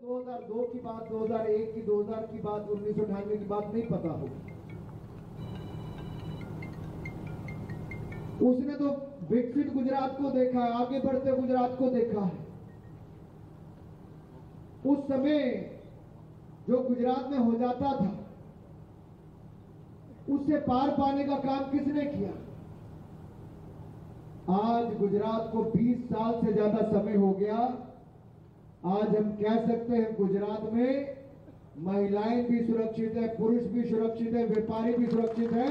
2002 की बात, 2001 की, 2000 की बात, 1998 की बात नहीं पता हो। उसने तो विकसित गुजरात को देखा है, आगे बढ़ते गुजरात को देखा है। उस समय जो गुजरात में हो जाता था, उससे पार पाने का काम किसने किया? आज गुजरात को 20 साल से ज्यादा समय हो गया। आज हम कह सकते हैं गुजरात में महिलाएं भी सुरक्षित है, पुरुष भी सुरक्षित है, व्यापारी भी सुरक्षित है।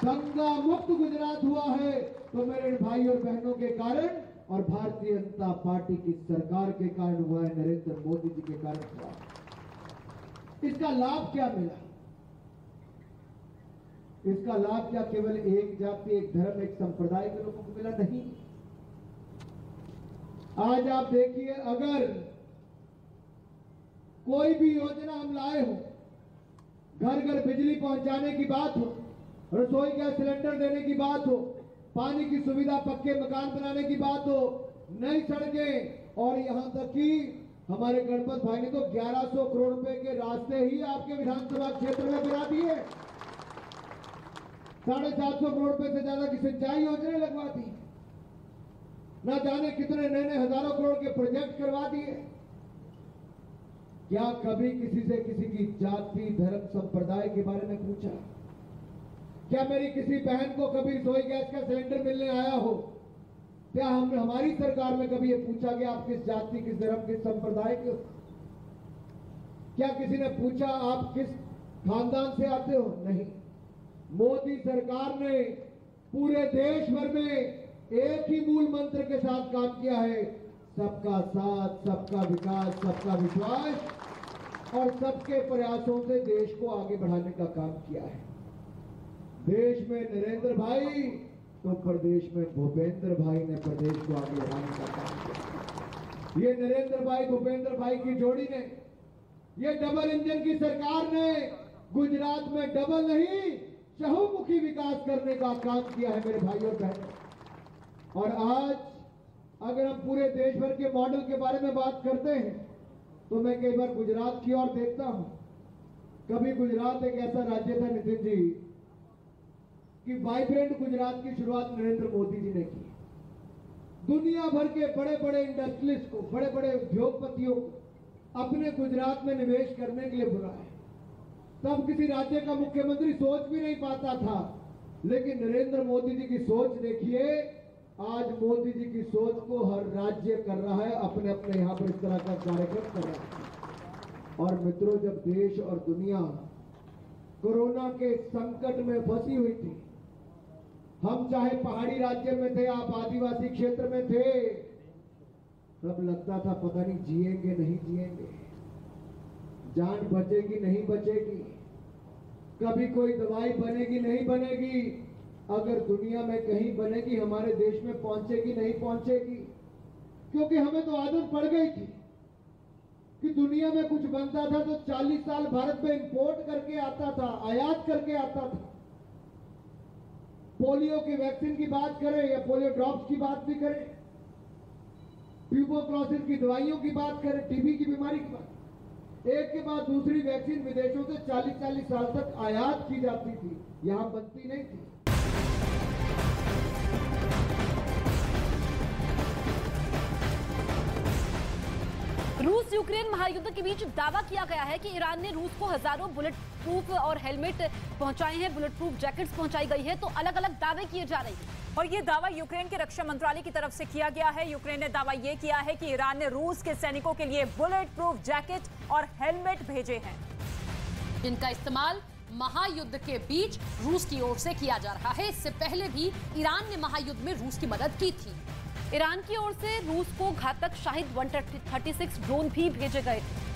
दंगा मुक्त गुजरात हुआ है तो मेरे भाई और बहनों के कारण और भारतीय जनता पार्टी की सरकार के कारण हुआ है, नरेंद्र मोदी जी के कारण हुआ है। इसका लाभ क्या मिला? इसका लाभ क्या केवल एक जाति, एक धर्म, एक संप्रदाय के लोगों को मिला? नहीं। आज आप देखिए, अगर कोई भी योजना हम लाए हो, घर घर बिजली पहुंचाने की बात हो, रसोई गैस सिलेंडर देने की बात हो, पानी की सुविधा, पक्के मकान बनाने की बात हो, नई सड़कें, और यहां तक कि हमारे गणपत भाई ने तो 1100 करोड़ रुपए के रास्ते ही आपके विधानसभा क्षेत्र में बना दिए। 750 करोड़ रुपए से ज्यादा की सिंचाई योजना लगवा दी, ना जाने कितने नए नए हजारों करोड़ के प्रोजेक्ट करवा दिए। क्या कभी किसी से किसी की जाति, धर्म, संप्रदाय के बारे में पूछा? क्या मेरी किसी बहन को कभी रसोई गैस का सिलेंडर मिलने आया हो? क्या हमारी सरकार में कभी ये पूछा कि आप किस जाति, किस धर्म, किस संप्रदाय के हो? क्या किसी ने पूछा आप किस खानदान से आते हो? नहीं। मोदी सरकार ने पूरे देश भर में एक ही मूल मंत्र के साथ काम किया है, सबका साथ, सबका विकास, सबका विश्वास, और सबके प्रयासों से देश को आगे बढ़ाने का काम किया है। देश में नरेंद्र भाई तो प्रदेश में भूपेंद्र भाई ने प्रदेश को आगे बढ़ाने का काम किया। ये नरेंद्र भाई, भूपेंद्र भाई की जोड़ी ने, ये डबल इंजन की सरकार ने गुजरात में डबल नहीं, चहुमुखी विकास करने का काम किया है मेरे भाई और बहनों। और आज अगर हम पूरे देश भर के मॉडल के बारे में बात करते हैं तो मैं कई बार गुजरात की ओर देखता हूं। कभी गुजरात एक ऐसा राज्य था, नितिन जी, कि वाइब्रेंट गुजरात की शुरुआत नरेंद्र मोदी जी ने की। दुनिया भर के बड़े बड़े इंडस्ट्रियलिस्ट को, बड़े बड़े उद्योगपतियों को अपने गुजरात में निवेश करने के लिए बुलाया। तब किसी राज्य का मुख्यमंत्री सोच भी नहीं पाता था, लेकिन नरेंद्र मोदी जी की सोच देखिए, आज मोदी जी की सोच को हर राज्य कर रहा है, अपने अपने यहां पर इस तरह का कार्यक्रम कर रहा है। और मित्रों, जब देश और दुनिया कोरोना के संकट में फंसी हुई थी, हम चाहे पहाड़ी राज्य में थे, आप आदिवासी क्षेत्र में थे, तब लगता था पता नहीं जिएंगे नहीं जिएंगे, जान बचेगी नहीं बचेगी, कभी कोई दवाई बनेगी नहीं बनेगी, अगर दुनिया में कहीं बनेगी हमारे देश में पहुंचेगी नहीं पहुंचेगी। क्योंकि हमें तो आदत पड़ गई थी कि दुनिया में कुछ बनता था तो 40 साल भारत में इंपोर्ट करके आता था, आयात करके आता था। पोलियो की वैक्सीन की बात करें या पोलियो ड्रॉप्स की बात भी करें, ट्यूबरक्लोसिस की दवाइयों की बात करें, टीबी की बीमारी की बात, एक के बाद दूसरी वैक्सीन विदेशों से 40-40 साल तक आयात की जाती थी, यहां बनती नहीं थी। रूस यूक्रेन महायुद्ध के बीच दावा किया गया है कि ईरान ने रूस को हजारों बुलेट प्रूफ और हेलमेट पहुंचाए हैं, बुलेट प्रूफ जैकेट्स पहुंचाई गई है। तो अलग अलग दावे किए जा रहे हैं और ये दावा यूक्रेन के रक्षा मंत्रालय की तरफ से किया गया है। यूक्रेन ने दावा ये किया है कि ईरान ने रूस के सैनिकों के लिए बुलेट प्रूफ जैकेट और हेलमेट भेजे हैं, जिनका इस्तेमाल महायुद्ध के बीच रूस की ओर से किया जा रहा है। इससे पहले भी ईरान ने महायुद्ध में रूस की मदद की थी। ईरान की ओर से रूस को घातक शाहिद 136 ड्रोन भी भेजे गए थे।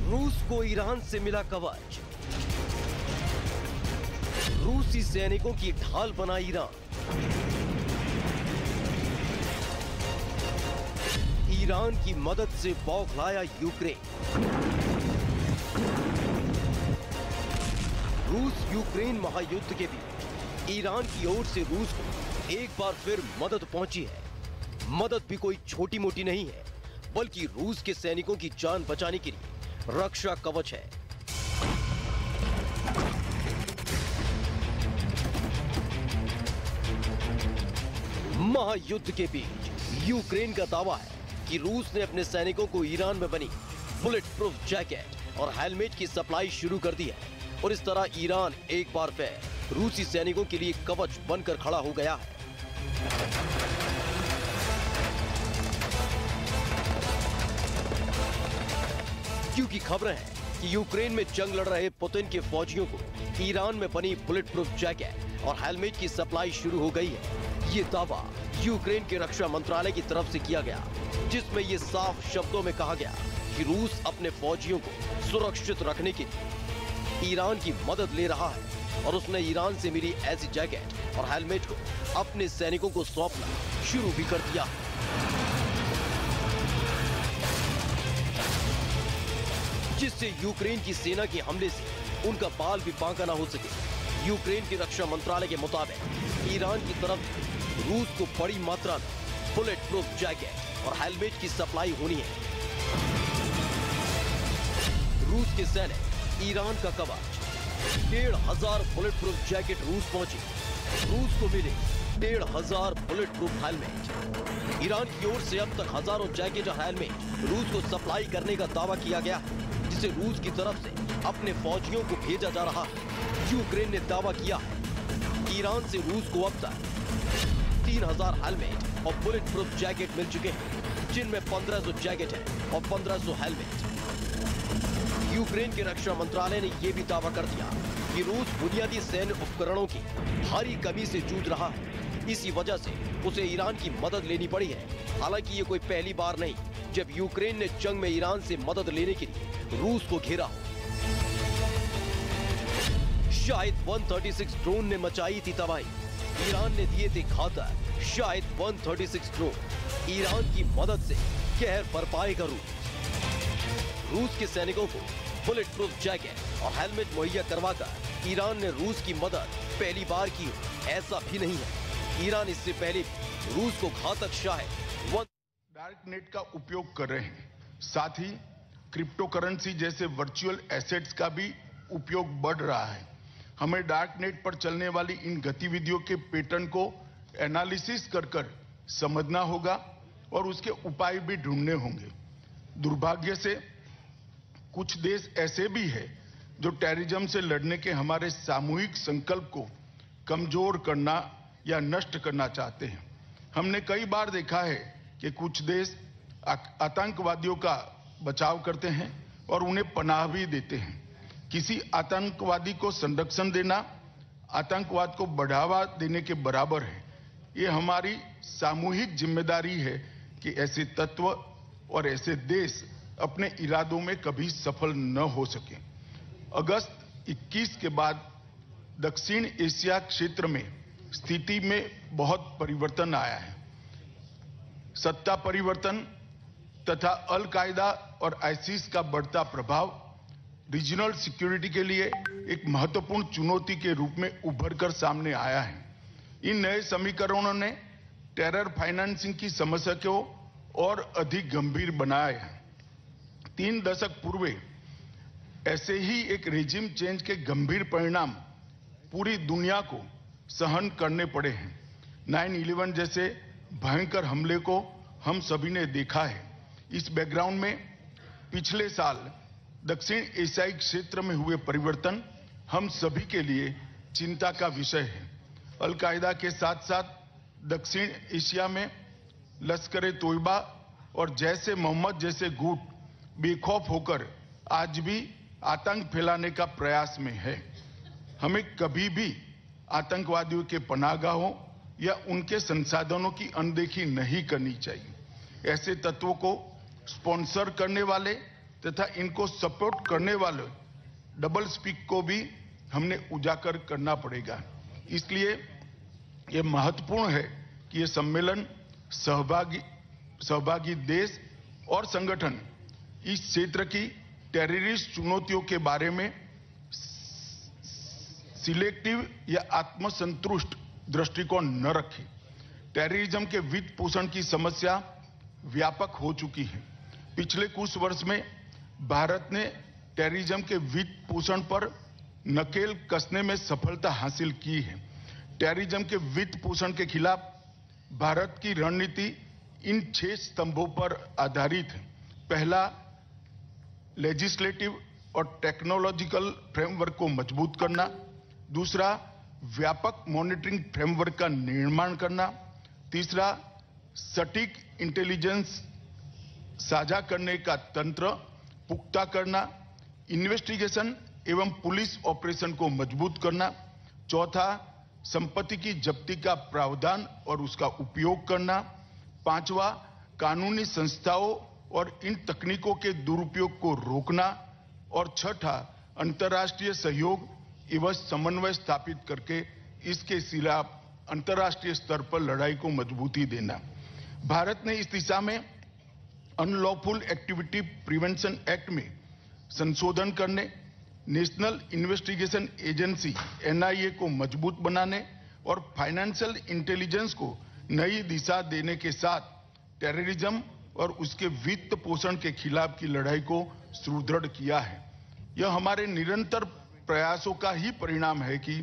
रूस को ईरान से मिला कवच, रूसी सैनिकों की ढाल बना ईरान। ईरान की मदद से बौखलाया यूक्रेन। रूस यूक्रेन महायुद्ध के बीच ईरान की ओर से रूस को एक बार फिर मदद पहुंची है। मदद भी कोई छोटी मोटी नहीं है, बल्कि रूस के सैनिकों की जान बचाने के लिए रक्षा कवच है। महायुद्ध के बीच यूक्रेन का दावा है कि रूस ने अपने सैनिकों को ईरान में बनी बुलेट प्रूफ जैकेट और हेलमेट की सप्लाई शुरू कर दी है और इस तरह ईरान एक बार फिर रूसी सैनिकों के लिए कवच बनकर खड़ा हो गया है। क्योंकि खबरें हैं कि यूक्रेन में जंग लड़ रहे पुतिन के फौजियों को ईरान में बनी बुलेट प्रूफ जैकेट और हेलमेट की सप्लाई शुरू हो गई है। ये दावा यूक्रेन के रक्षा मंत्रालय की तरफ से किया गया, जिसमें ये साफ शब्दों में कहा गया कि रूस अपने फौजियों को सुरक्षित रखने के लिए ईरान की मदद ले रहा है और उसने ईरान से मिली ऐसी जैकेट और हेलमेट को अपने सैनिकों को सौंपना शुरू भी कर दिया। जिससे यूक्रेन की सेना के हमले से उनका बाल भी बांका ना हो सके। यूक्रेन के रक्षा मंत्रालय के मुताबिक ईरान की तरफ से रूस को बड़ी मात्रा में बुलेट प्रूफ जैकेट और हेलमेट की सप्लाई होनी है। रूस के सैनिक ईरान का कवच 1,500 बुलेट प्रूफ जैकेट रूस पहुंची। रूस को मिले 1,500 बुलेट प्रूफ हेलमेट। ईरान की ओर से अब तक हजारों जैकेट और हेलमेट रूस को सप्लाई करने का दावा किया गया है, जिसे रूस की तरफ से अपने फौजियों को भेजा जा रहा है। यूक्रेन ने दावा किया है कि ईरान से रूस को अब तक 3,000 हेलमेट और बुलेट प्रूफ जैकेट मिल चुके हैं, जिनमें 1,500 जैकेट है और 1,500 हेलमेट। यूक्रेन के रक्षा मंत्रालय ने यह भी दावा कर दिया कि रूस बुनियादी सैन्य उपकरणों की भारी कमी से जूझ रहा है। इसी वजह से उसे ईरान की मदद लेनी पड़ी है। हालांकि ये कोई पहली बार नहीं जब यूक्रेन ने जंग में ईरान से मदद लेने के लिए रूस को घेरा हो। शाहिद 136 ड्रोन ने मचाई थी तबाही। ईरान ने दिए थे घातक शाहिद 136 ड्रोन। ईरान की मदद से कहर बरपाएगा रूस के सैनिकों को बुलेट प्रूफ जैकेट और हेलमेट मुहैया करवाकर ईरान ने रूस की मदद पहली बार की हो, ऐसा भी नहीं है। ईरान इससे पहले रूस को घातक शाहिद डार्क नेट का उपयोग कर रहे हैं। साथ ही क्रिप्टो करेंसी जैसे वर्चुअल एसेट्स का भी उपयोग बढ़ रहा है। हमें डार्क नेट पर चलने वाली इन गतिविधियों के पैटर्न को एनालिसिस कर समझना होगा और उसके उपाय भी ढूंढने होंगे। दुर्भाग्य से कुछ देश ऐसे भी हैं जो टेररिज्म से लड़ने के हमारे सामूहिक संकल्प को कमजोर करना या नष्ट करना चाहते हैं। हमने कई बार देखा है कि कुछ देश आतंकवादियों का बचाव करते हैं और उन्हें पनाह भी देते हैं। किसी आतंकवादी को संरक्षण देना आतंकवाद को बढ़ावा देने के बराबर है। ये हमारी सामूहिक जिम्मेदारी है कि ऐसे तत्व और ऐसे देश अपने इरादों में कभी सफल न हो सके। अगस्त 21 के बाद दक्षिण एशिया क्षेत्र में स्थिति में बहुत परिवर्तन आया है। सत्ता परिवर्तन तथा अल कायदा और आईसिस का बढ़ता प्रभाव रीजनल सिक्योरिटी के लिए एक महत्वपूर्ण चुनौती के रूप में उभर कर सामने आया है। इन नए समीकरणों ने टेरर फाइनेंसिंग की समस्या को और अधिक गंभीर बनाया है। 3 दशक पूर्व ऐसे ही एक रेजिम चेंज के गंभीर परिणाम पूरी दुनिया को सहन करने पड़े हैं। 9/11 जैसे भयंकर हमले को हम सभी ने देखा है। इस बैकग्राउंड में पिछले साल दक्षिण एशियाई क्षेत्र में हुए परिवर्तन हम सभी के लिए चिंता का विषय है। अल कायदा के साथ साथ दक्षिण एशिया में लश्कर-ए-तोयबा और जैश-ए मोहम्मद जैसे गुट बेखौफ होकर आज भी आतंक फैलाने का प्रयास में है। हमें कभी भी आतंकवादियों के पनाहगाहों या उनके संसाधनों की अनदेखी नहीं करनी चाहिए। ऐसे तत्वों को स्पॉन्सर करने वाले तथा इनको सपोर्ट करने वाले डबल स्पीक को भी हमने उजागर करना पड़ेगा। इसलिए यह महत्वपूर्ण है कि यह सम्मेलन सहभागी देश और संगठन इस क्षेत्र की टेररिस्ट चुनौतियों के बारे में सिलेक्टिव या आत्मसंतुष्ट दृष्टिकोण न रखे। टेररिज्म के वित्त पोषण की समस्या व्यापक हो चुकी है। पिछले कुछ वर्ष में भारत ने टेररिज्म के वित्त पोषण पर नकेल कसने में सफलता हासिल की है। टेररिज्म के वित्त पोषण के खिलाफ भारत की रणनीति इन 6 स्तंभों पर आधारित है। पहला, लेजिस्लेटिव और टेक्नोलॉजिकल फ्रेमवर्क को मजबूत करना। दूसरा, व्यापक मॉनिटरिंग फ्रेमवर्क का निर्माण करना। तीसरा, सटीक इंटेलिजेंस साझा करने का तंत्र पुख्ता करना। इन्वेस्टिगेशन एवं पुलिस ऑपरेशन को मजबूत करना। चौथा, संपत्ति की जब्ती का प्रावधान और उसका उपयोग करना। पांचवा, कानूनी संस्थाओं और इन तकनीकों के दुरुपयोग को रोकना। और छठा, अंतर्राष्ट्रीय सहयोग एवं समन्वय स्थापित करके इसके खिलाफ अंतर्राष्ट्रीय स्तर पर लड़ाई को मजबूती देना। भारत ने इस दिशा में अनलॉफुल एक्टिविटी प्रिवेंशन एक्ट में संशोधन करने, नेशनल इन्वेस्टिगेशन एजेंसी NIA को मजबूत बनाने और फाइनेंशियल इंटेलिजेंस को नई दिशा देने के साथ टेररिज्म और उसके वित्त पोषण के खिलाफ की लड़ाई को सुदृढ़ किया है। यह हमारे निरंतर प्रयासों का ही परिणाम है कि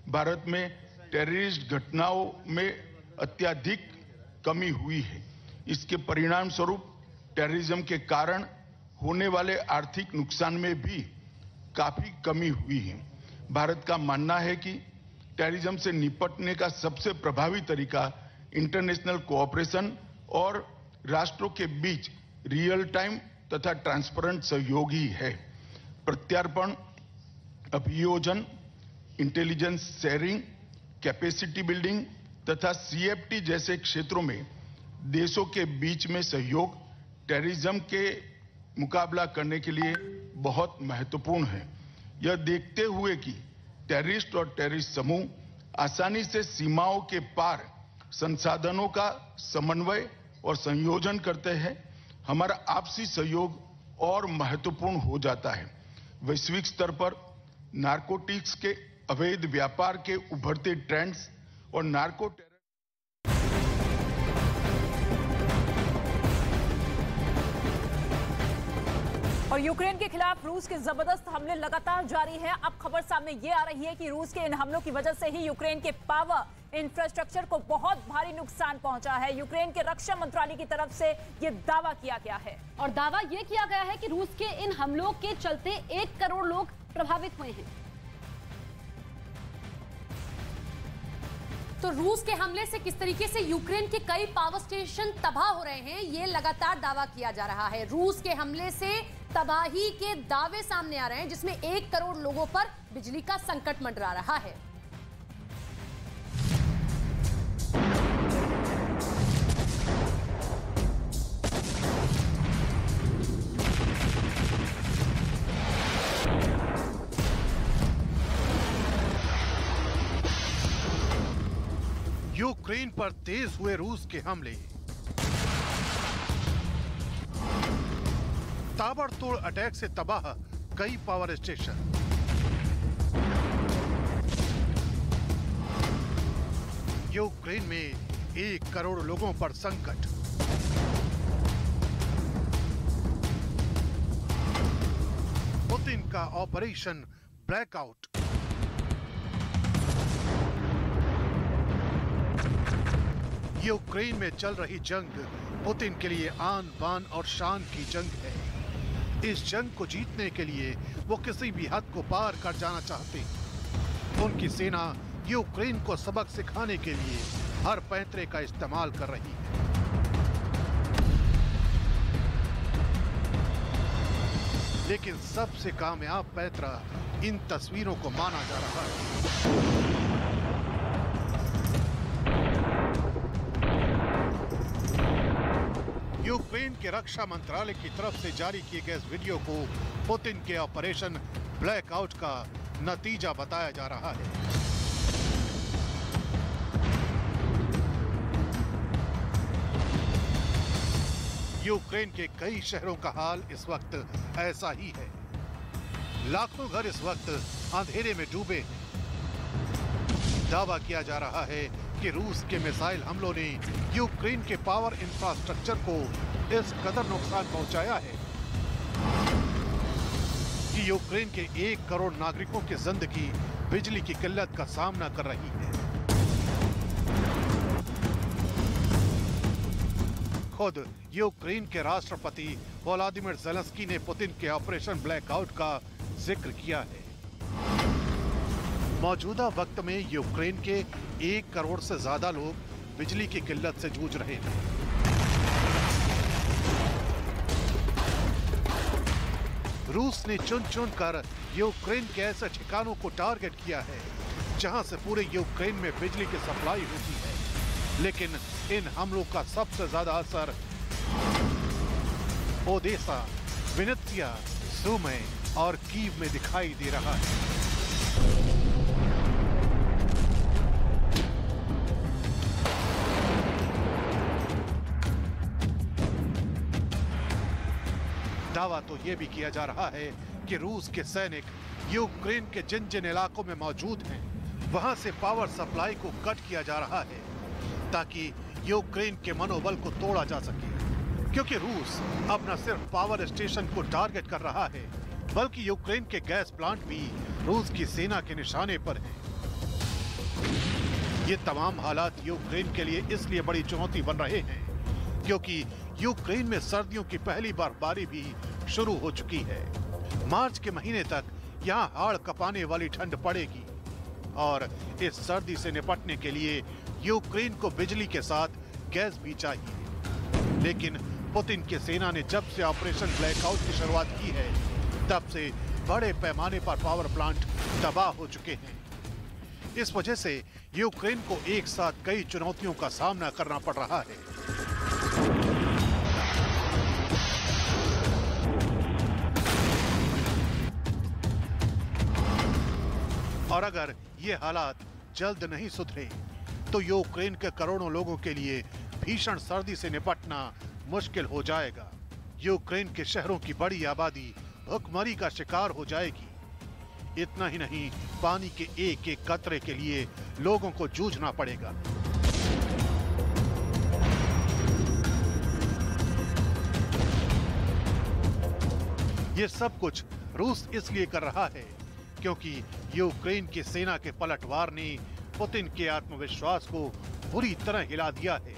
भारत में टेररिस्ट घटनाओं में अत्यधिक कमी हुई है। इसके परिणाम स्वरूप टेररिज्म के कारण होने वाले आर्थिक नुकसान में भी काफी कमी हुई है। भारत का मानना है कि टेररिज्म से निपटने का सबसे प्रभावी तरीका इंटरनेशनल कोऑपरेशन और राष्ट्रों के बीच रियल टाइम तथा ट्रांसपेरेंट सहयोग ही है। प्रत्यार्पण, अभियोजन, इंटेलिजेंस शेयरिंग, कैपेसिटी बिल्डिंग तथा CFT जैसे क्षेत्रों में देशों के बीच में सहयोग टेररिज्म के मुकाबला करने के लिए बहुत महत्वपूर्ण है। यह देखते हुए कि टेररिस्ट और टेररिस्ट समूह आसानी से सीमाओं के पार संसाधनों का समन्वय और संयोजन करते हैं, हमारा आपसी सहयोग और महत्वपूर्ण हो जाता है। वैश्विक स्तर पर नारकोटिक्स के अवैध व्यापार के उभरते ट्रेंड्स और नार्को और यूक्रेन के खिलाफ रूस के जबरदस्त हमले लगातार जारी हैं। अब खबर सामने ये आ रही है कि रूस के इन हमलों की वजह से ही यूक्रेन के पावर इंफ्रास्ट्रक्चर को बहुत भारी नुकसान पहुंचा है। यूक्रेन के रक्षा मंत्रालय की तरफ से ये दावा किया गया है और दावा ये किया गया है कि रूस के इन हमलों के चलते 1 करोड़ लोग प्रभावित हुए हैं। तो रूस के हमले से किस तरीके से यूक्रेन के कई पावर स्टेशन तबाह हो रहे हैं, ये लगातार दावा किया जा रहा है। रूस के हमले से तबाही के दावे सामने आ रहे हैं, जिसमें 1 करोड़ लोगों पर बिजली का संकट मंडरा रहा है। यूक्रेन पर तेज हुए रूस के हमले, ताबड़तोड़ अटैक से तबाह कई पावर स्टेशन। यूक्रेन में 1 करोड़ लोगों पर संकट। पुतिन का ऑपरेशन ब्लैकआउट। यूक्रेन में चल रही जंग पुतिन के लिए आन बान और शान की जंग है। इस जंग को जीतने के लिए वो किसी भी हद को पार कर जाना चाहते हैं। उनकी सेना यूक्रेन को सबक सिखाने के लिए हर पैंतरे का इस्तेमाल कर रही है। लेकिन सबसे कामयाब पैंतरा इन तस्वीरों को माना जा रहा है। यूक्रेन के रक्षा मंत्रालय की तरफ से जारी किए गए इस वीडियो को पुतिन के ऑपरेशन ब्लैकआउट का नतीजा बताया जा रहा है। यूक्रेन के कई शहरों का हाल इस वक्त ऐसा ही है। लाखों घर इस वक्त अंधेरे में डूबे हैं। दावा किया जा रहा है कि रूस के मिसाइल हमलों ने यूक्रेन के पावर इंफ्रास्ट्रक्चर को इस कदर नुकसान पहुंचाया है कि यूक्रेन के 1 करोड़ नागरिकों की जिंदगी बिजली की किल्लत का सामना कर रही है। खुद यूक्रेन के राष्ट्रपति व्लादिमीर ज़ेलेंस्की ने पुतिन के ऑपरेशन ब्लैकआउट का जिक्र किया है। मौजूदा वक्त में यूक्रेन के 1 करोड़ से ज्यादा लोग बिजली की किल्लत से जूझ रहे हैं। रूस ने चुन चुन कर यूक्रेन के ऐसे ठिकानों को टारगेट किया है जहां से पूरे यूक्रेन में बिजली की सप्लाई होती है, लेकिन इन हमलों का सबसे ज्यादा असर ओडेसा, विनित्सिया, सुमी और कीव में दिखाई दे रहा है। दावा तो यह भी किया जा रहा है कि रूस के सैनिक यूक्रेन के जिन जिन इलाकों में मौजूद हैं, वहां से पावर सप्लाई को कट किया जा रहा है ताकि यूक्रेन के मनोबल को तोड़ा जा सके, क्योंकि रूस अब न सिर्फ पावर स्टेशन को टारगेट कर रहा है बल्कि यूक्रेन के गैस प्लांट भी रूस की सेना के निशाने पर हैं। ये तमाम हालात यूक्रेन के लिए इसलिए बड़ी चुनौती बन रहे हैं क्योंकि यूक्रेन में सर्दियों की पहली बर्फबारी भी शुरू हो चुकी है। मार्च के महीने तक यहाँ हाड़ कपाने वाली ठंड पड़ेगी और इस सर्दी से निपटने के लिए यूक्रेन को बिजली के साथ गैस भी चाहिए। लेकिन पुतिन की सेना ने जब से ऑपरेशन ब्लैकआउट की शुरुआत की है, तब से बड़े पैमाने पर पावर प्लांट तबाह हो चुके हैं। इस वजह से यूक्रेन को एक साथ कई चुनौतियों का सामना करना पड़ रहा है। और अगर ये हालात जल्द नहीं सुधरे तो यूक्रेन के करोड़ों लोगों के लिए भीषण सर्दी से निपटना मुश्किल हो जाएगा। यूक्रेन के शहरों की बड़ी आबादी भुखमरी का शिकार हो जाएगी। इतना ही नहीं, पानी के एक एक कतरे के लिए लोगों को जूझना पड़ेगा। ये सब कुछ रूस इसलिए कर रहा है क्योंकि यूक्रेन की सेना के पलटवार ने पुतिन के आत्मविश्वास को बुरी तरह हिला दिया है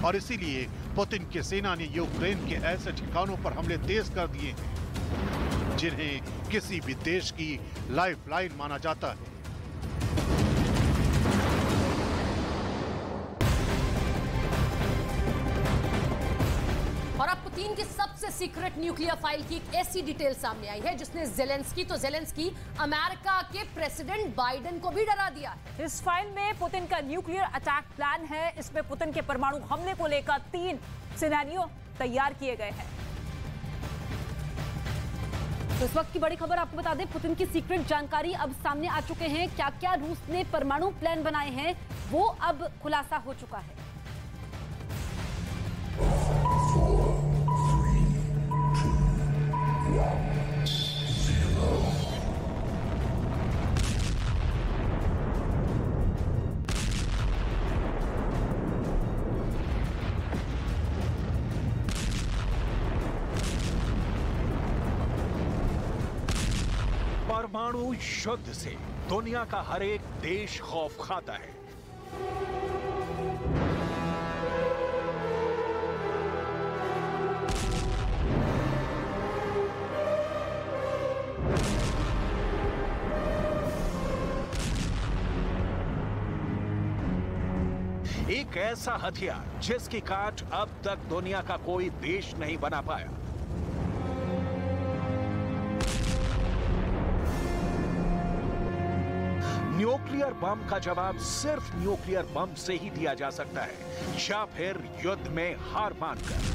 और इसीलिए पुतिन की सेना ने यूक्रेन के ऐसे ठिकानों पर हमले तेज कर दिए हैं जिन्हें किसी भी देश की लाइफलाइन माना जाता है। और अब पुतिन की सबसे सीक्रेट न्यूक्लियर फाइल की एक ऐसी डिटेल सामने आई है जिसने जेलेंस्की अमेरिका के प्रेसिडेंट बाइडेन को भी डरा दिया है। इस फाइल में पुतिन का न्यूक्लियर अटैक प्लान है। इसमें पुतिन के परमाणु हमले को लेकर 3 सिनेरियो तैयार किए गए हैं। तो इस वक्त की बड़ी खबर आपको बता दें, पुतिन की सीक्रेट जानकारी अब सामने आ चुके हैं। क्या क्या रूस ने परमाणु प्लान बनाए हैं वो अब खुलासा हो चुका है। परमाणु युद्ध से दुनिया का हर एक देश खौफ खाता है। एक ऐसा हथियार जिसकी काट अब तक दुनिया का कोई देश नहीं बना पाया। न्यूक्लियर बम का जवाब सिर्फ न्यूक्लियर बम से ही दिया जा सकता है या फिर युद्ध में हार मानकर।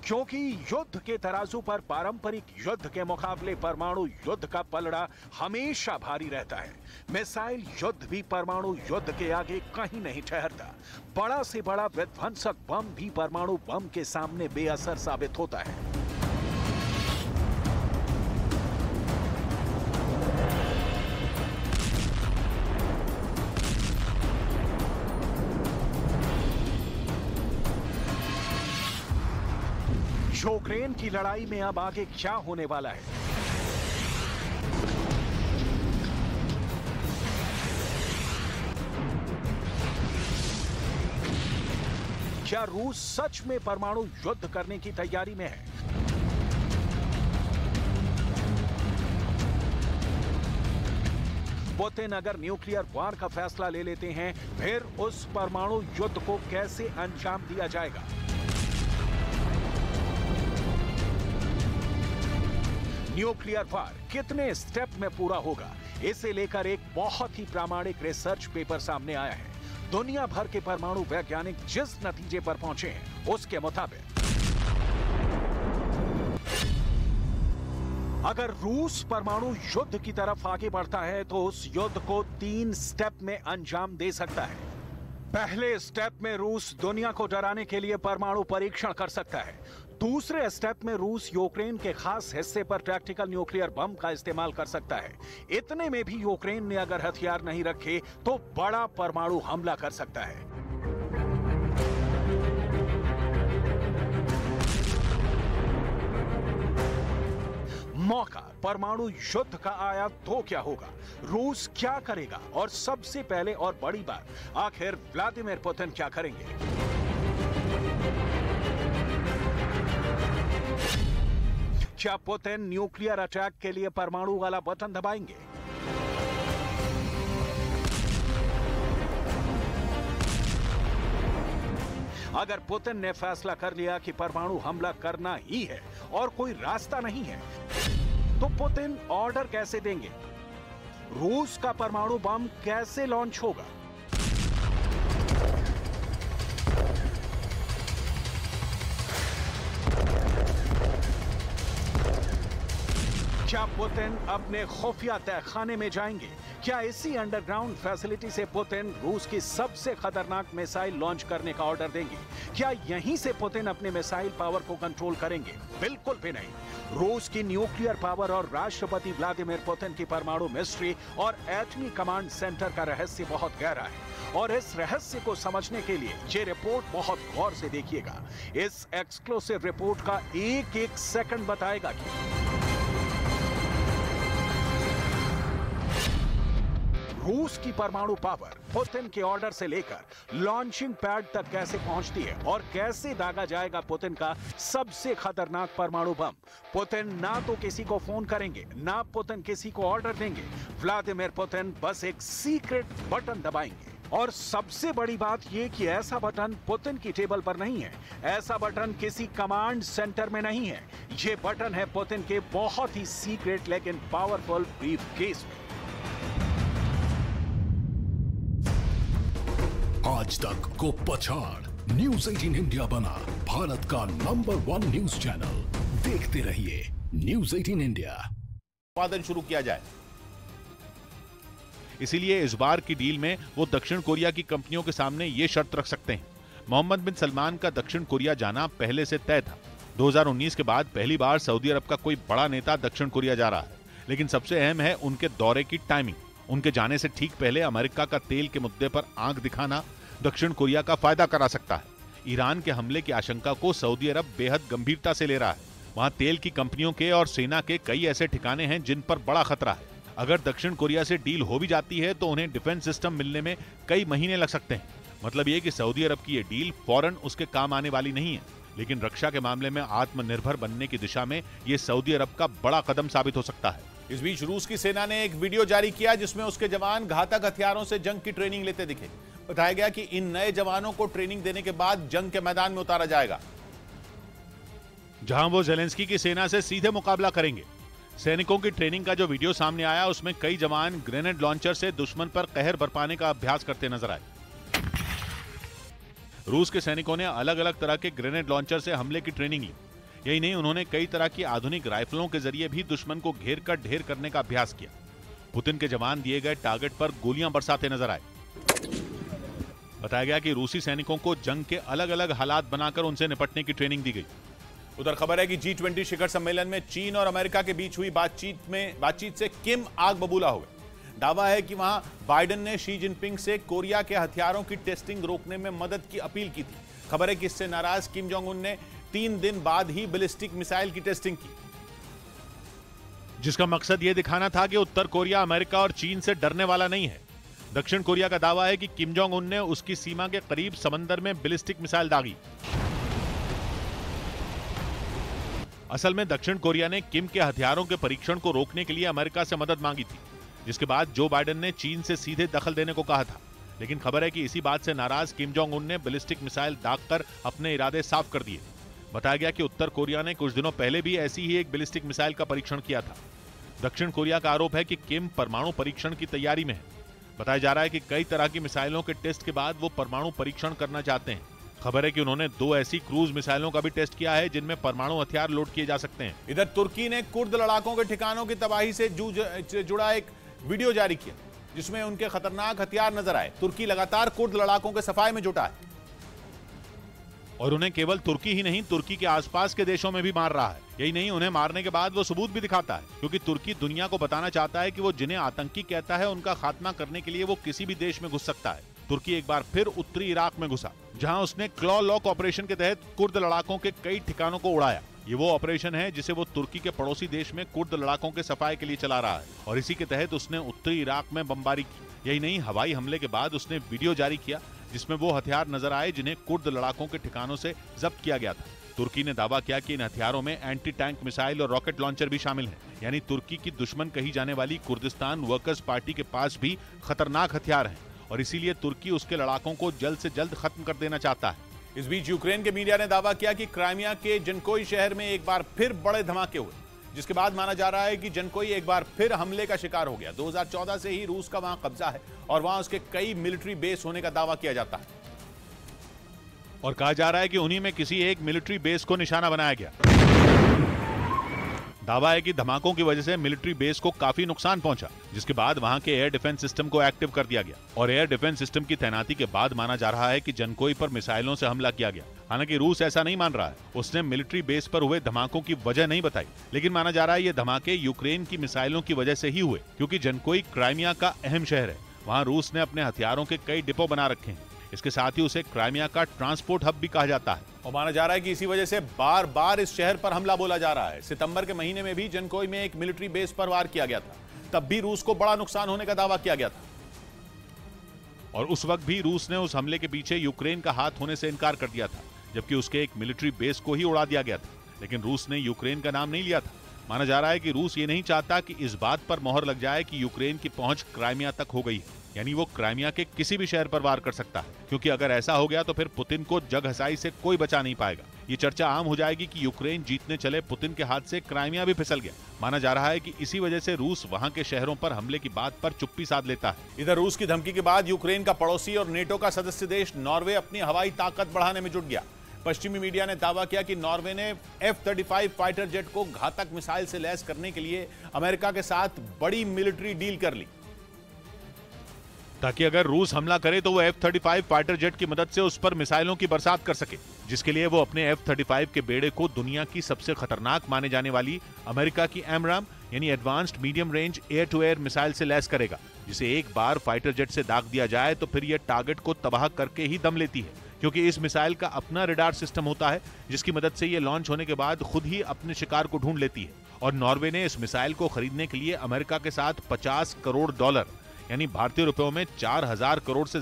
क्योंकि युद्ध के तराजू पर पारंपरिक युद्ध के मुकाबले परमाणु युद्ध का पलड़ा हमेशा भारी रहता है। मिसाइल युद्ध भी परमाणु युद्ध के आगे कहीं नहीं ठहरता। बड़ा से बड़ा विध्वंसक बम भी परमाणु बम के सामने बेअसर साबित होता है। यूक्रेन की लड़ाई में अब आगे क्या होने वाला है? क्या रूस सच में परमाणु युद्ध करने की तैयारी में है? पुतिन अगर न्यूक्लियर वार का फैसला ले लेते हैं, फिर उस परमाणु युद्ध को कैसे अंजाम दिया जाएगा? न्यूक्लियर वार कितने स्टेप में पूरा होगा, इसे लेकर एक बहुत ही प्रामाणिक रिसर्च पेपर सामने आया है। दुनिया भर के परमाणु वैज्ञानिक जिस नतीजे पर पहुंचे हैं, उसके मुताबिक अगर रूस परमाणु युद्ध की तरफ आगे बढ़ता है तो उस युद्ध को 3 स्टेप में अंजाम दे सकता है। पहले स्टेप में रूस दुनिया को डराने के लिए परमाणु परीक्षण कर सकता है। दूसरे स्टेप में रूस यूक्रेन के खास हिस्से पर टैक्टिकल न्यूक्लियर बम का इस्तेमाल कर सकता है। इतने में भी यूक्रेन ने अगर हथियार नहीं रखे तो बड़ा परमाणु हमला कर सकता है। मौका परमाणु युद्ध का आया तो क्या होगा, रूस क्या करेगा, और सबसे पहले और बड़ी बात, आखिर व्लादिमीर पुतिन क्या करेंगे? क्या पुतिन न्यूक्लियर अटैक के लिए परमाणु वाला बटन दबाएंगे? अगर पुतिन ने फैसला कर लिया कि परमाणु हमला करना ही है और कोई रास्ता नहीं है, तो पुतिन ऑर्डर कैसे देंगे? रूस का परमाणु बम कैसे लॉन्च होगा? क्या पुतिन अपने खुफिया तहखाने में जाएंगे? क्या इसी अंडरग्राउंड फैसिलिटी से पुतिन रूस की सबसे खतरनाक मिसाइल लॉन्च करने का ऑर्डर देंगे? क्या यहीं से पुतिन अपने मिसाइल पावर को कंट्रोल करेंगे? बिल्कुल भी नहीं। रूस की न्यूक्लियर पावर और राष्ट्रपति व्लादिमीर पुतिन की परमाणु मिस्ट्री और एटमी कमांड सेंटर का रहस्य बहुत गहरा है, और इस रहस्य को समझने के लिए ये रिपोर्ट बहुत गौर से देखिएगा। इस एक्सक्लूसिव रिपोर्ट का एक एक सेकंड बताएगा कि रूस की परमाणु पावर पुतिन के ऑर्डर से लेकर लॉन्चिंग पैड तक कैसे पहुंचती है, और कैसे दागा जाएगा पुतिन का सबसे खतरनाक परमाणु बम। पुतिन ना तो किसी को फोन करेंगे, ना पुतिन किसी को ऑर्डर देंगे। व्लादिमीर पुतिन बस एक सीक्रेट बटन दबाएंगे। और सबसे बड़ी बात यह कि ऐसा बटन पुतिन की टेबल पर नहीं है, ऐसा बटन किसी कमांड सेंटर में नहीं है। यह बटन है पुतिन के बहुत ही सीक्रेट लेकिन पावरफुल ब्रीफकेस में। आज तक को पछाड़ न्यूज 18 इंडिया बना भारत का नंबर 1 न्यूज चैनल। देखते रहिए न्यूज 18 इंडिया। उत्पादन शुरू किया जाए, इसीलिए इस बार की डील में वो दक्षिण कोरिया की कंपनियों के सामने ये शर्त रख सकते हैं। मोहम्मद बिन सलमान का दक्षिण कोरिया जाना पहले से तय था। 2019 के बाद पहली बार सऊदी अरब का कोई बड़ा नेता दक्षिण कोरिया जा रहा है, लेकिन सबसे अहम है उनके दौरे की टाइमिंग। उनके जाने से ठीक पहले अमेरिका का तेल के मुद्दे पर आंख दिखाना दक्षिण कोरिया का फायदा करा सकता है। ईरान के हमले की आशंका को सऊदी अरब बेहद गंभीरता से ले रहा है। वहां तेल की कंपनियों के और सेना के कई ऐसे ठिकाने हैं जिन पर बड़ा खतरा है। अगर दक्षिण कोरिया से डील हो भी जाती है तो उन्हें डिफेंस सिस्टम मिलने में कई महीने लग सकते हैं। मतलब ये कि सऊदी अरब की ये डील फौरन उसके काम आने वाली नहीं है, लेकिन रक्षा के मामले में आत्मनिर्भर बनने की दिशा में ये सऊदी अरब का बड़ा कदम साबित हो सकता है। इस बीच रूस की सेना ने एक वीडियो जारी किया जिसमें उसके जवान घातक हथियारों से जंग की ट्रेनिंग लेते दिखे। बताया गया कि इन नए जवानों को ट्रेनिंग देने के बाद जंग के मैदान में उतारा जाएगा, जहां वो जेलेंस्की की सेना से सीधे मुकाबला करेंगे। सैनिकों की ट्रेनिंग का जो वीडियो सामने आया उसमें कई जवान ग्रेनेड लॉन्चर से दुश्मन पर कहर बरपाने का अभ्यास करते नजर आए। रूस के सैनिकों ने अलग अलग तरह के ग्रेनेड लॉन्चर से हमले की ट्रेनिंग ली। यही नहीं, उन्होंने कई तरह की आधुनिक राइफलों के जरिए भी दुश्मन को घेर कर ढेर करने का अभ्यास किया। पुतिन के जवान दिए गए टारगेट पर गोलियां बरसाते नजर आए। बताया गया कि रूसी सैनिकों को जंग के अलग अलग हालात बनाकर उनसे निपटने की ट्रेनिंग दी गई। उधर खबर है कि G20 शिखर सम्मेलन में चीन और अमेरिका के बीच हुई बातचीत से किम आग बबूला हो गए। दावा है कि वहां बाइडेन ने शी जिनपिंग से कोरिया के हथियारों की टेस्टिंग रोकने में मदद की अपील की थी। खबर है कि इससे नाराज किम जोंग उन ने 3 दिन बाद ही बैलिस्टिक मिसाइल की टेस्टिंग की, जिसका मकसद यह दिखाना था कि उत्तर कोरिया अमेरिका और चीन से डरने वाला नहीं है। दक्षिण कोरिया का दावा है कि किम जोंग उन ने उसकी सीमा के करीब समंदर में बैलिस्टिक मिसाइल दागी। असल में दक्षिण कोरिया ने किम के हथियारों के परीक्षण को रोकने के लिए अमेरिका से मदद मांगी थी, जिसके बाद जो बाइडेन ने चीन से सीधे दखल देने को कहा था। लेकिन खबर है कि इसी बात से नाराज किम जोंग उन ने बैलिस्टिक मिसाइल दागकर अपने इरादे साफ कर दिए। बताया गया कि उत्तर कोरिया ने कुछ दिनों पहले भी ऐसी ही एक बैलिस्टिक मिसाइल का परीक्षण किया था। दक्षिण कोरिया का आरोप है कि किम परमाणु परीक्षण की तैयारी में है। बताया जा रहा है कि कई तरह की मिसाइलों के टेस्ट के बाद वो परमाणु परीक्षण करना चाहते हैं। खबर है कि उन्होंने 2 ऐसी क्रूज मिसाइलों का भी टेस्ट किया है जिनमें परमाणु हथियार लोड किए जा सकते हैं। इधर तुर्की ने कुर्द लड़ाकों के ठिकानों की तबाही से जुड़ा एक वीडियो जारी किया, जिसमें उनके खतरनाक हथियार नजर आए। तुर्की लगातार कुर्द लड़ाकों के सफाई में जुटा है और उन्हें केवल तुर्की ही नहीं, तुर्की के आसपास के देशों में भी मार रहा है। यही नहीं, उन्हें मारने के बाद वो सबूत भी दिखाता है, क्योंकि तुर्की दुनिया को बताना चाहता है कि वो जिन्हें आतंकी कहता है उनका खात्मा करने के लिए वो किसी भी देश में घुस सकता है। तुर्की एक बार फिर उत्तरी इराक में घुसा, जहां उसने क्लॉ लॉक ऑपरेशन के तहत कुर्द लड़ाकों के कई ठिकानों को उड़ाया। ये वो ऑपरेशन है जिसे वो तुर्की के पड़ोसी देश में कुर्द लड़ाकों के सफाई के लिए चला रहा है, और इसी के तहत उसने उत्तरी इराक में बमबारी की। यही नहीं, हवाई हमले के बाद उसने वीडियो जारी किया जिसमें वो हथियार नजर आए जिन्हें कुर्द लड़ाकों के ठिकानों से जब्त किया गया था। तुर्की ने दावा किया कि इन हथियारों में एंटी टैंक मिसाइल और रॉकेट लॉन्चर भी शामिल हैं। यानी तुर्की की दुश्मन कही जाने वाली कुर्दिस्तान वर्कर्स पार्टी के पास भी खतरनाक हथियार हैं, और इसीलिए तुर्की उसके लड़ाकों को जल्द से जल्द खत्म कर देना चाहता है। इस बीच यूक्रेन के मीडिया ने दावा किया कि क्राइमिया के जनकोई शहर में एक बार फिर बड़े धमाके हुए, जिसके बाद माना जा रहा है कि जनकोई एक बार फिर हमले का शिकार हो गया। 2014 से ही रूस का वहां कब्जा है और वहां उसके कई मिलिट्री बेस होने का दावा किया जाता है, और कहा जा रहा है कि उन्हीं में किसी एक मिलिट्री बेस को निशाना बनाया गया। दावा है कि धमाकों की वजह से मिलिट्री बेस को काफी नुकसान पहुंचा, जिसके बाद वहां के एयर डिफेंस सिस्टम को एक्टिव कर दिया गया, और एयर डिफेंस सिस्टम की तैनाती के बाद माना जा रहा है कि जनकोई पर मिसाइलों से हमला किया गया। हालांकि रूस ऐसा नहीं मान रहा है, उसने मिलिट्री बेस पर हुए धमाकों की वजह नहीं बताई, लेकिन माना जा रहा है ये धमाके यूक्रेन की मिसाइलों की वजह से ही हुए, क्योंकि जनकोई क्राइमिया का अहम शहर है। वहां रूस ने अपने हथियारों के कई डिपो बना रखे हैं। इसके साथ ही उसे क्राइमिया का ट्रांसपोर्ट हब भी कहा जाता है, और माना जा रहा है कि इसी वजह से बार बार इस शहर पर हमला बोला जा रहा है। सितंबर के महीने में भी जनकोई में एक मिलिट्री बेस पर वार किया गया था, तब भी रूस को बड़ा नुकसान होने का दावा किया गया था, और उस वक्त भी रूस ने उस हमले के पीछे यूक्रेन का हाथ होने से इनकार कर दिया था, जबकि उसके एक मिलिट्री बेस को ही उड़ा दिया गया था। लेकिन रूस ने यूक्रेन का नाम नहीं लिया था। माना जा रहा है कि रूस ये नहीं चाहता कि इस बात पर मोहर लग जाए कि यूक्रेन की पहुंच क्राइमिया तक हो गई है, यानी वो क्राइमिया के किसी भी शहर पर वार कर सकता है, क्योंकि अगर ऐसा हो गया तो फिर पुतिन को जग हसाई से कोई बचा नहीं पाएगा। ये चर्चा आम हो जाएगी कि यूक्रेन जीतने चले पुतिन के हाथ से क्राइमिया भी फिसल गया। माना जा रहा है कि इसी वजह से रूस वहां के शहरों पर हमले की बात पर चुप्पी साध लेता है। इधर रूस की धमकी के बाद यूक्रेन का पड़ोसी और नेटो का सदस्य देश नॉर्वे अपनी हवाई ताकत बढ़ाने में जुट गया। पश्चिमी मीडिया ने दावा किया कि नॉर्वे ने F-35 फाइटर जेट को घातक मिसाइल से लैस करने के लिए अमेरिका के साथ बड़ी मिलिट्री डील कर ली, ताकि अगर रूस हमला करे तो वो F-35 फाइटर जेट की मदद से उस पर मिसाइलों की बरसात कर सके, जिसके लिए वो अपने F-35 के बेड़े को दुनिया की सबसे खतरनाक माने जाने वाली अमेरिका की AMRAAM यानी advanced medium range air to air missile से लैस करेगा, जिसे एक बार फाइटर जेट से दाग दिया जाए तो फिर यह टारगेट को तबाह करके ही दम लेती है, क्योंकि इस मिसाइल का अपना रडार सिस्टम होता है, जिसकी मदद से ये लॉन्च होने के बाद खुद ही अपने शिकार को ढूंढ लेती है। और नॉर्वे ने इस मिसाइल को खरीदने के लिए अमेरिका के साथ $50 करोड़ यानी भारतीय रुपयों में 4000 करोड़ से।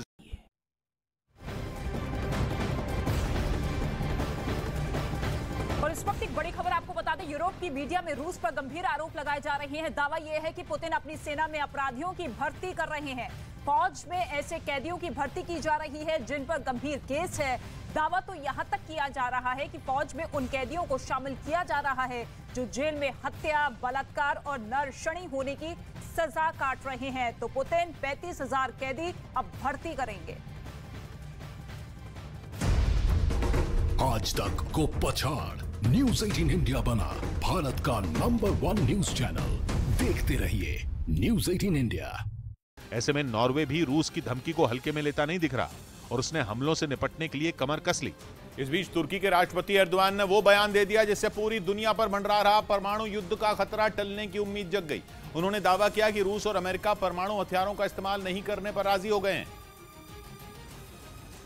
और इस वक्त एक बड़ी खबर आपको बता दें, यूरोप की मीडिया में रूस पर गंभीर आरोप लगाए जा रहे हैं। दावा यह है कि पुतिन अपनी सेना में अपराधियों की भर्ती कर रहे हैं। फौज में ऐसे कैदियों की भर्ती की जा रही है जिन पर गंभीर केस है। दावा तो यहां तक किया जा रहा है कि फौज में उन कैदियों को शामिल किया जा रहा है जो जेल में हत्या, बलात्कार और नरशणी होने की सजा काट रहे हैं। तो पुतिन 35,000 कैदी अब भर्ती करेंगे। आज तक को पछाड़, न्यूज़ 18 इंडिया बना भारत का नंबर 1 न्यूज चैनल। देखते रहिए न्यूज़ 18 इंडिया। ऐसे में नॉर्वे भी रूस की धमकी को हल्के में लेता नहीं दिख रहा और उसने हमलों से निपटने के लिए कमर कस ली। इस बीच तुर्की के राष्ट्रपति एर्दोआन ने वो बयान दे दिया जिससे पूरी दुनिया पर मंडरा रहा परमाणु युद्ध का खतरा टलने की उम्मीद जग गई। उन्होंने दावा किया कि रूस और अमेरिका परमाणु हथियारों का इस्तेमाल नहीं करने पर राजी हो गए हैं।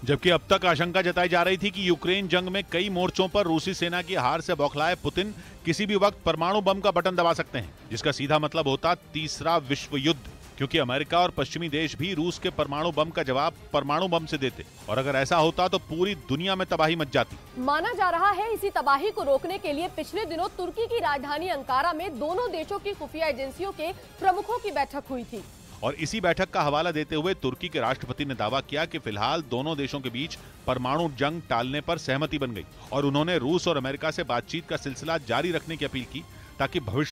जबकि अब तक आशंका जताई जा रही थी कि यूक्रेन जंग में कई मोर्चों पर रूसी सेना की हार से बौखलाए पुतिन किसी भी वक्त परमाणु बम का बटन दबा सकते हैं, जिसका सीधा मतलब होता तीसरा विश्व युद्ध, क्योंकि अमेरिका और पश्चिमी देश भी रूस के परमाणु बम का जवाब परमाणु बम से देते और अगर ऐसा होता तो पूरी दुनिया में तबाही मच जाती। माना जा रहा है इसी तबाही को रोकने के लिए पिछले दिनों तुर्की की राजधानी अंकारा में दोनों देशों की खुफिया एजेंसियों के प्रमुखों की बैठक हुई थी। और इसी बैठक का हवाला देते हुए तुर्की के राष्ट्रपति ने दावा किया कि फिलहाल दोनों देशों के बीच परमाणु जंग टालने पर सहमति बन गई और उन्होंने रूस और अमेरिका से बातचीत का सिलसिला जारी रखने की अपील की ताकि भविष्य